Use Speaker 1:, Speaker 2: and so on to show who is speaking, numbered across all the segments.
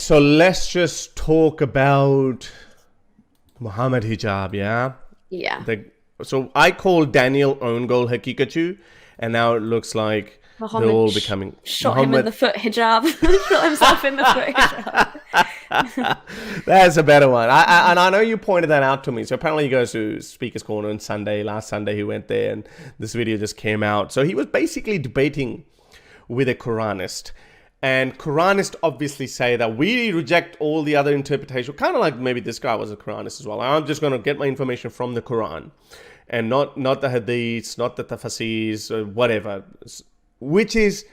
Speaker 1: So let's just talk about Muhammad hijab, yeah?
Speaker 2: Yeah.
Speaker 1: So I call Daniel own goal Hakikachu, and now it looks like they're
Speaker 2: Muhammad
Speaker 1: all becoming
Speaker 2: shot him in
Speaker 1: Muhammad.
Speaker 2: the foot hijab. Shot himself in the foot hijab.
Speaker 1: That's a better one. And I know you pointed that out to me. So apparently he goes to Speaker's Corner on Sunday. Last Sunday he went there, and this video just came out. So he was basically debating with a Quranist. And Quranists obviously say that we reject all the other interpretation, kind of like maybe this guy was a Quranist as well. I'm just going to get my information from the Quran and not the hadiths, not the tafsirs, or whatever, which is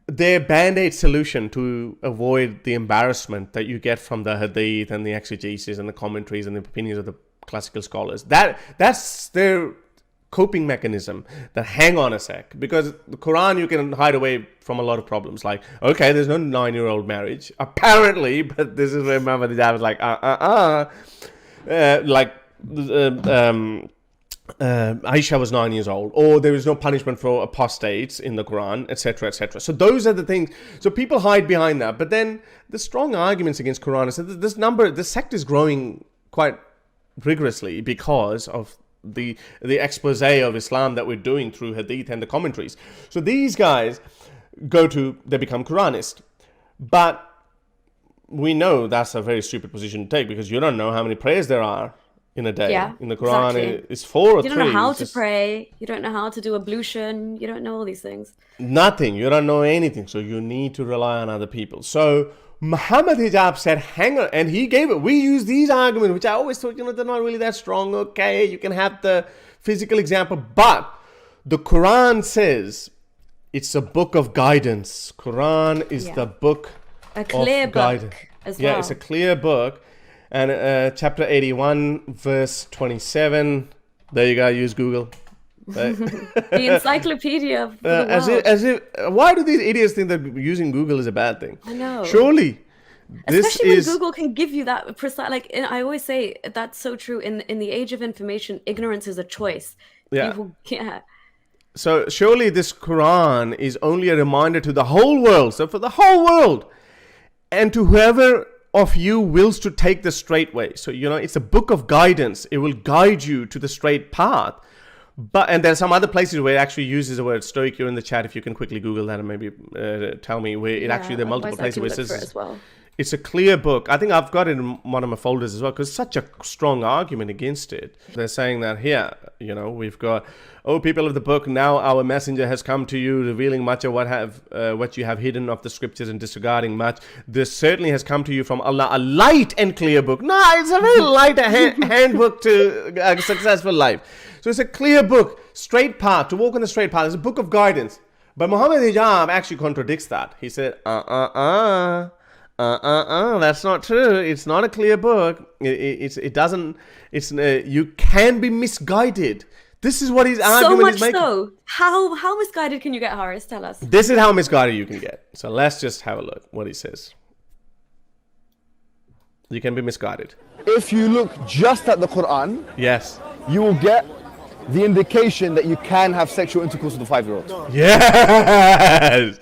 Speaker 1: their band-aid solution to avoid the embarrassment that you get from the hadith and the exegesis and the commentaries and the opinions of the classical scholars. That's their coping mechanism. That hang on a sec, because the Quran you can hide away from a lot of problems, like, okay, there's no 9-year-old marriage apparently, but this is where Muhammad Hijab was like Aisha was 9 years old, or there is no punishment for apostates in the Quran, etc., etc. So those are the things. So people hide behind that, but then the strong arguments against Quran is that this sect is growing quite rigorously because of the expose of Islam that we're doing through hadith and the commentaries. So these guys they become Quranist, but we know that's a very stupid position to take, because you don't know how many prayers there are in a day.
Speaker 2: Yeah,
Speaker 1: in the Quran,
Speaker 2: exactly.
Speaker 1: it's 4 or 3.
Speaker 2: You don't know how to pray. You don't know how to do ablution. You don't know all these things.
Speaker 1: Nothing. You don't know anything. So you need to rely on other people. So Muhammad Hijab said, hang on. And he gave it. We use these arguments, which I always thought, they're not really that strong. Okay, you can have the physical example. But the Quran says it's a book of guidance. Quran is the book
Speaker 2: a clear
Speaker 1: of
Speaker 2: book
Speaker 1: guidance.
Speaker 2: as
Speaker 1: Yeah,
Speaker 2: well.
Speaker 1: it's a clear book. And chapter 81, verse 27. There you go. Use Google.
Speaker 2: The encyclopedia for the world.
Speaker 1: As if, why do these idiots think that using Google is a bad thing?
Speaker 2: I know.
Speaker 1: Surely,
Speaker 2: Especially when Google can give you that precise. Like I always say, that's so true. In the age of information, ignorance is a choice.
Speaker 1: Yeah.
Speaker 2: People can't.
Speaker 1: So surely this Quran is only a reminder to the whole world. So for the whole world, and to whoever of you wills to take the straight way. So it's a book of guidance. It will guide you to the straight path. And there's some other places where it actually uses the word stoic. You're in the chat if you can quickly Google that and maybe tell me where it actually, there are multiple places where it says
Speaker 2: as well.
Speaker 1: It's a clear book. I think I've got it in one of my folders as well, because such a strong argument against it. They're saying that here, we've got, people of the book, now our messenger has come to you, revealing much of what you have hidden of the scriptures and disregarding much. This certainly has come to you from Allah, a light and clear book. No, it's a very light handbook to a successful life. So it's a clear book, straight path, to walk on the straight path. It's a book of guidance. But Muhammad Hijab actually contradicts that. He said, that's not true. It's not a clear book. You can be misguided. This is what his argument is making.
Speaker 2: So much so. How misguided can you get, Horace? Tell us.
Speaker 1: This is how misguided you can get. So let's just have a look what he says. You can be misguided.
Speaker 3: If you look just at the Quran,
Speaker 1: yes,
Speaker 3: you will get the indication that you can have sexual intercourse with a 5-year-old.
Speaker 1: Yes.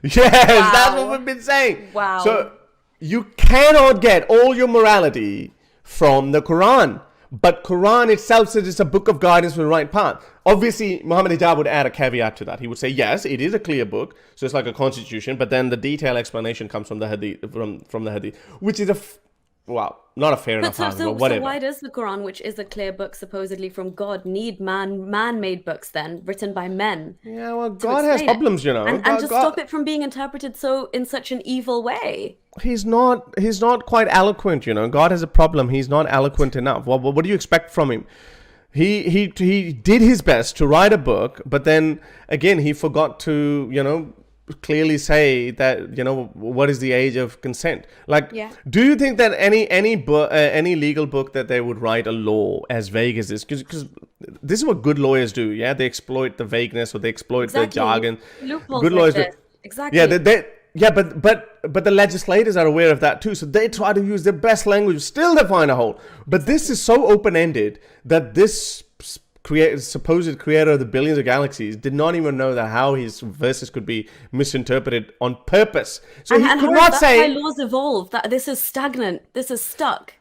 Speaker 1: Yes,
Speaker 2: wow.
Speaker 1: That's what we've been saying.
Speaker 2: Wow.
Speaker 1: So you cannot get all your morality from the Quran. But Quran itself says it's a book of guidance for the right path. Obviously, Muhammad Hijab would add a caveat to that. He would say, yes, it is a clear book, so it's like a constitution, but then the detailed explanation comes from the hadith, from the hadith, which is not a fair enough argument, but whatever.
Speaker 2: So why does the Quran, which is a clear book supposedly from God, need man-made books then, written by men?
Speaker 1: Yeah, well, God has problems,
Speaker 2: And to stop it from being interpreted in such an evil way.
Speaker 1: He's not quite eloquent, God has a problem. He's not eloquent enough. What do you expect from him? He did his best to write a book, but then again he forgot to clearly say that what is the age of consent. Like, do you think that any legal book that they would write a law as vague as this, because this is what good lawyers do, they exploit the vagueness, or they exploit the jargon.
Speaker 2: Loopholes
Speaker 1: good lawyers
Speaker 2: like
Speaker 1: do.
Speaker 2: Exactly.
Speaker 1: But the legislators are aware of that too, so they try to use their best language. Still, they find a hole. But this is so open-ended that this supposed creator of the billions of galaxies, did not even know that how his verses could be misinterpreted on purpose. So he could not say,
Speaker 2: why laws evolve, that this is stagnant, this is stuck.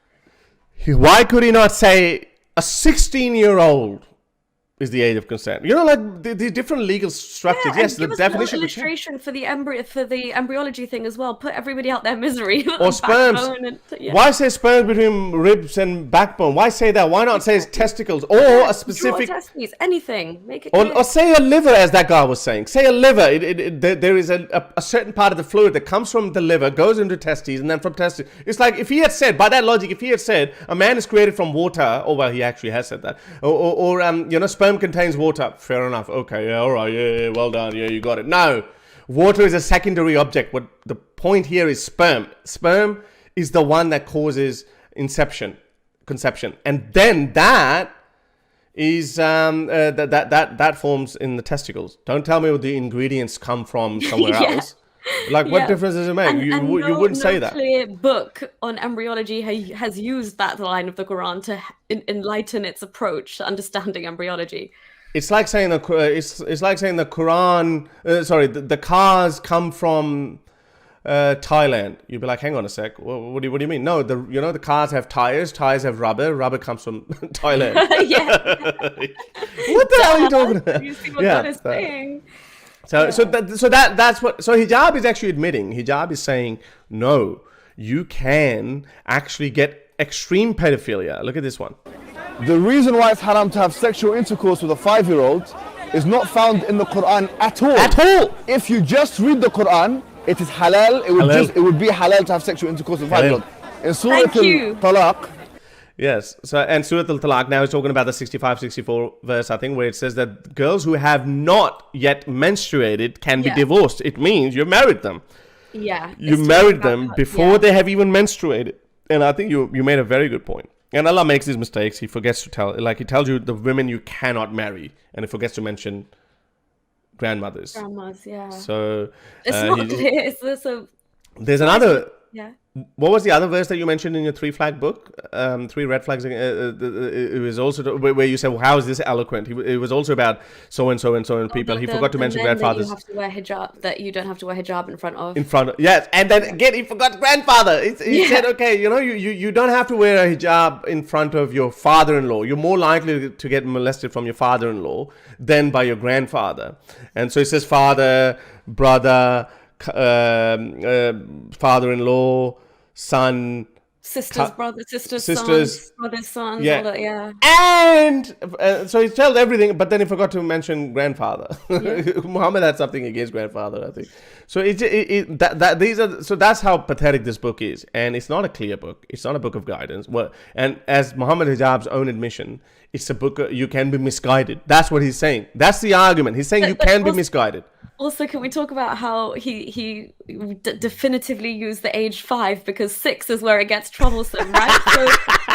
Speaker 1: Why could he not say a 16-year-old is the age of consent? You know, like the different legal structures.
Speaker 2: Yeah,
Speaker 1: yes, the
Speaker 2: give us
Speaker 1: definition.
Speaker 2: Illustration for the embryology thing as well. Put everybody out their misery.
Speaker 1: Or sperms. Why say sperms between ribs and backbone? Why say that? Why not say testicles or a specific
Speaker 2: testes? Anything. Make it.
Speaker 1: Or say a liver, as that guy was saying. Say a liver. There is a certain part of the fluid that comes from the liver, goes into testes, and then from testes. It's like if he had said, by that logic, if he had said a man is created from water, or well, he actually has said that, or sperm contains water. Fair enough. Okay, yeah, all right, yeah, well done, yeah, you got it. No, water is a secondary object. What the point here is sperm. Sperm is the one that causes conception, and then that is that forms in the testicles. Don't tell me where the ingredients come from somewhere else. Like, what difference does it make? You wouldn't say that.
Speaker 2: No clear book on embryology has used that line of the Quran to enlighten its approach to understanding embryology.
Speaker 1: It's like saying the Quran. The cars come from Thailand. You'd be like, hang on a sec. What do you mean? No, the cars have tires. Tires have rubber. Rubber comes from Thailand. What the hell are you talking about?
Speaker 2: You see what God is saying.
Speaker 1: That's what. So hijab is actually admitting. Hijab is saying, no, you can actually get extreme pedophilia. Look at this one.
Speaker 3: The reason why it's haram to have sexual intercourse with a 5-year-old is not found in the Quran at all.
Speaker 1: At all.
Speaker 3: If you just read the Quran, it is halal. It would be halal to have sexual intercourse with a 5-year-old. In Surah Al-Talaq.
Speaker 1: Yes, so and Surah Al-Talaq now is talking about the 65-64 verse, I think, where it says that girls who have not yet menstruated can be divorced. It means you've married them.
Speaker 2: Yeah.
Speaker 1: You married them before they have even menstruated. And I think you made a very good point. And Allah makes these mistakes. He forgets to tell, like he tells you the women you cannot marry, and he forgets to mention grandmothers.
Speaker 2: Grandmas, yeah.
Speaker 1: So
Speaker 2: it's not clear.
Speaker 1: There's another.
Speaker 2: Yeah.
Speaker 1: What was the other verse that you mentioned in your 3 flag book? 3 red flags. It was also where you said, well, how is this eloquent? It was also about so and so and so and people. He forgot to mention grandfathers.
Speaker 2: That you have to wear hijab. That you don't have to wear hijab in front of.
Speaker 1: Yes, and then again he forgot grandfather. He said, okay, you don't have to wear a hijab in front of your father-in-law. You're more likely to get molested from your father-in-law than by your grandfather. And so he says father, brother, father-in-law, son,
Speaker 2: sisters, sons, brothers, sons, all that,
Speaker 1: and so he tells everything, but then he forgot to mention grandfather. Muhammad had something against grandfather, I think. So that's how pathetic this book is, and it's not a clear book. It's not a book of guidance. And as Muhammad Hijab's own admission, it's a book you can be misguided. That's what he's saying. That's the argument. He's saying you can be misguided.
Speaker 2: Also, can we talk about how he definitively used the age 5 because 6 is where it gets troublesome, right? So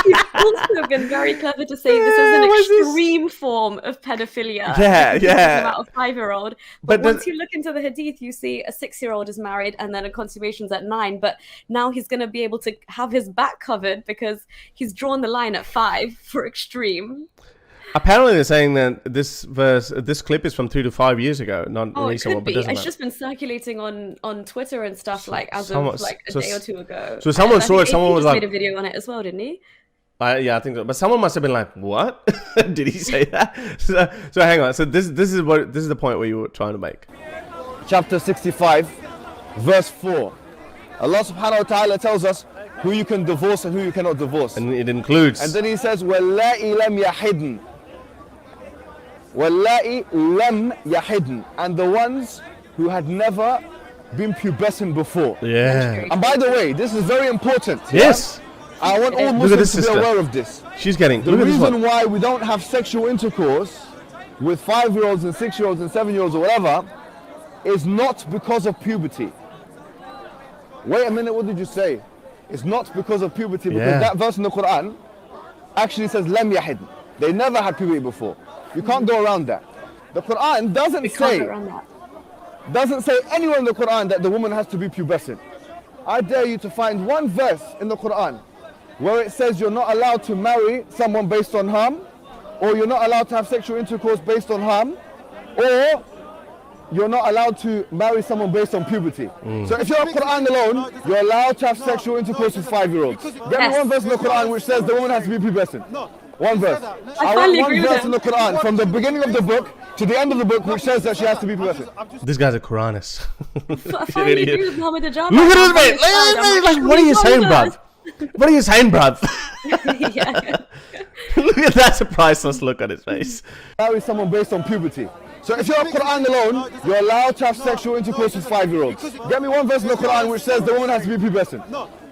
Speaker 2: he's also been very clever to say this is an extreme form of pedophilia. About a 5-year-old. But once you look into the hadith, you see a 6-year-old is married and then a consummation's at 9. But now he's going to be able to have his back covered because he's drawn the line at 5 for extreme.
Speaker 1: Apparently, they're saying that this clip is from 3 to 5 years ago, not a recent one. But
Speaker 2: it's just been circulating on Twitter and stuff a day or 2 ago.
Speaker 1: So someone saw it. Someone was like,
Speaker 2: made a video on it as well, didn't he?
Speaker 1: Yeah, I think so. But someone must have been like, "What? Did he say that?" So hang on. So this is the point where you were trying to make.
Speaker 3: Chapter 65, verse 4. Allah subhanahu wa ta'ala tells us who you can divorce and who you cannot divorce.
Speaker 1: And it includes.
Speaker 3: And then he says, وَاللَّائِ لَمْ يَحِدْنَ. وَاللَّائِ لَمْ يَحِدْنَ. And the ones who had never been pubescent before.
Speaker 1: Yeah.
Speaker 3: And by the way, this is very important.
Speaker 1: Yes.
Speaker 3: I want all Muslims to be aware of this.
Speaker 1: She's getting.
Speaker 3: The reason why we don't have sexual intercourse with 5-year-olds and 6-year-olds and 7-year-olds or whatever is not because of puberty. Wait a minute, what did you say? It's not because of puberty, because that verse in the Quran actually says lam yahid. They never had puberty before. You can't go around that. The Quran doesn't say anywhere in the Quran that the woman has to be pubescent. I dare you to find one verse in the Quran where it says you're not allowed to marry someone based on harm, or you're not allowed to have sexual intercourse based on harm, or you're not allowed to marry someone based on puberty. So if you're Quran alone, you're allowed to have sexual intercourse with 5-year-olds. Get me one verse in the Quran which says the woman has to be pubescent. One verse. I want one verse in the Quran from the beginning of the book to the end of the book which says that she has to be pubescent.
Speaker 1: This guy's a Quranist.
Speaker 2: I finally agree with Muhammad Hijab.
Speaker 1: Look at this, mate. Like, what are you saying, bruv? What are you saying, bruv?
Speaker 2: Yeah.
Speaker 1: Look at that priceless look on his face.
Speaker 3: Marry someone based on puberty. So if you're Quran alone, you're allowed to have sexual intercourse with 5-year-olds. Get me one verse in the Quran which says the woman has to be pubescent.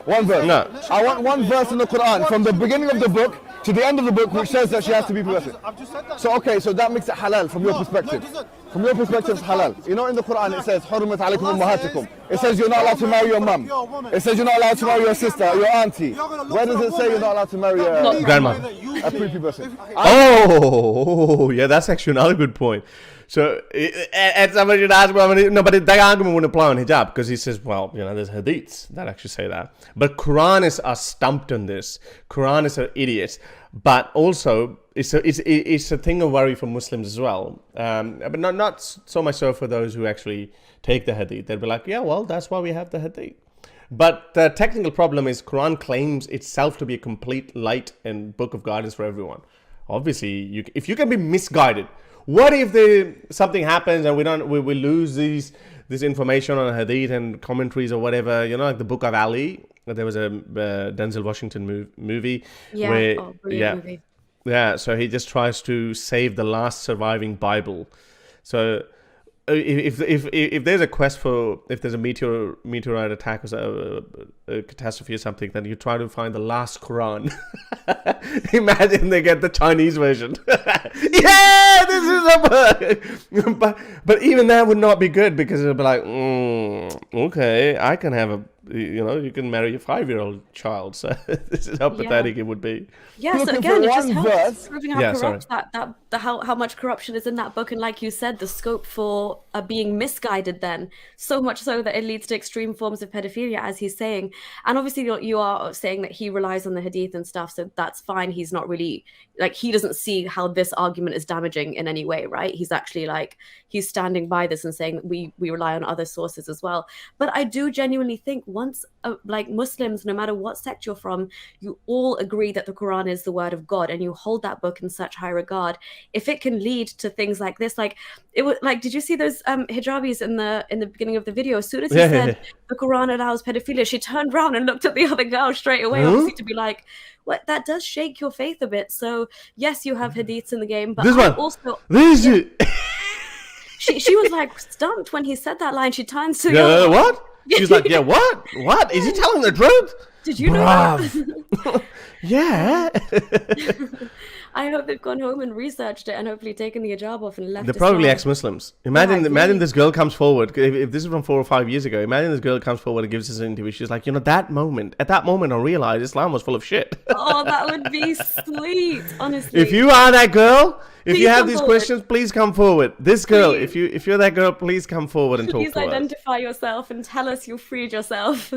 Speaker 3: One verse.
Speaker 1: No.
Speaker 3: I want one verse in the Quran from the beginning of the book to the end of the book which says that she has to be pubescent. So okay, so that makes it halal from your perspective. From your perspective, it's halal. You know, in the Quran it says, حُرِّمَتْ عَلَيْكُمْ أُمَّهَاتِكُمْ. It says you're not allowed to marry your mum. It says you're not allowed to marry your sister, your auntie. Where does it say you're not allowed to marry a
Speaker 1: Grandma.
Speaker 3: prepubescent?
Speaker 1: Oh, yeah, that's actually another good point. So, and somebody should ask, well, no, but that argument wouldn't apply on hijab because he says, well, you know, there's hadiths that actually say that. But Quranists are stumped on this. Quranists are idiots. But also, it's a thing of worry for Muslims as well. But not so much so for those who actually take the hadith. They'll be like, yeah, well, that's why we have the hadith. But the technical problem is Quran claims itself to be a complete light and book of guidance for everyone. Obviously, if you can be misguided, what if something happens and we lose this information on hadith and commentaries or whatever? You know, like the Book of Ali. There was a Denzel Washington movie.
Speaker 2: Yeah.
Speaker 1: Where,
Speaker 2: Movie.
Speaker 1: Yeah. So he just tries to save the last surviving Bible. So if there's a quest for, if there's a meteorite attack or a catastrophe or something, then you try to find the last Quran. Imagine they get the Chinese version. Yeah, this is a book. But even that would not be good because it'll be like, okay, I can have you can marry a 5-year-old child. So this is how pathetic it would be.
Speaker 2: Yeah, so again, it just helps proving how corrupt how much corruption is in that book, and like you said, the scope for being misguided then, so much so that it leads to extreme forms of pedophilia, as he's saying. And obviously you are saying that he relies on the hadith and stuff, so that's fine. He's not really, like, he doesn't see how this argument is damaging in any way, right? He's actually like, he's standing by this and saying that we rely on other sources as well. But I do genuinely think once like Muslims, no matter what sect you're from, you all agree that the Quran is the word of God and you hold that book in such high regard. If it can lead to things like this, like it was like, did you see those hijabis in the beginning of the video? As soon as he said the Quran allows pedophilia, she turned around and looked at the other girl straight away, obviously to be like, what, that does shake your faith a bit. So yes, you have hadiths in the game, but she was like stumped when he said that line. She turns to
Speaker 1: what? She's like, yeah, what? What? Is he telling the truth?
Speaker 2: Did you know that?
Speaker 1: Yeah.
Speaker 2: I hope they've gone home and researched it and hopefully taken the hijab off and left.
Speaker 1: They're probably ex-Muslims. Imagine this girl comes forward. If this is from 4 or 5 years ago, imagine this girl comes forward and gives us an interview. She's like, at that moment, I realized Islam was full of shit.
Speaker 2: Oh, that would be sweet, honestly.
Speaker 1: If you are that girl, if you have these questions, please come forward. This girl, if you're that girl, please come forward and talk to us.
Speaker 2: Please identify yourself and tell us you freed yourself.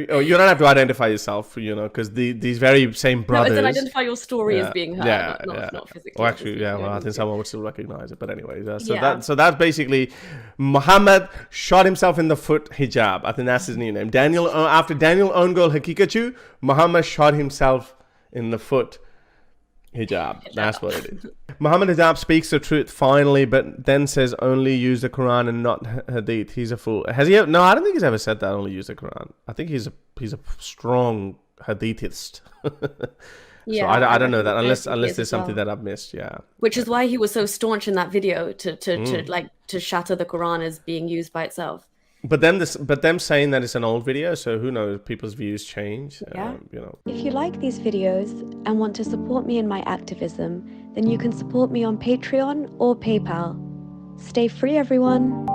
Speaker 1: Oh, you don't have to identify yourself, because these very same brothers.
Speaker 2: No, it's identify your story as being her, not physically.
Speaker 1: Well, actually, I think someone would still recognize it. But anyway, so that's basically Muhammad shot himself in the foot hijab. I think that's his new name. After Daniel own girl Hakikachu, Muhammad shot himself in the foot hijab. That's what it is. Muhammad Hijab speaks the truth finally, but then says only use the Quran and not hadith. He's a fool. Has he? No, I don't think he's ever said that. Only use the Quran. I think he's a strong hadithist. Yeah, so I don't know that unless there's something that I've missed. Yeah,
Speaker 2: which is why he was so staunch in that video to shatter the Quran as being used by itself.
Speaker 1: But them saying that it's an old video, so who knows? People's views change.
Speaker 2: Yeah.
Speaker 4: If you like these videos and want to support me in my activism, then you can support me on Patreon or PayPal. Stay free, everyone.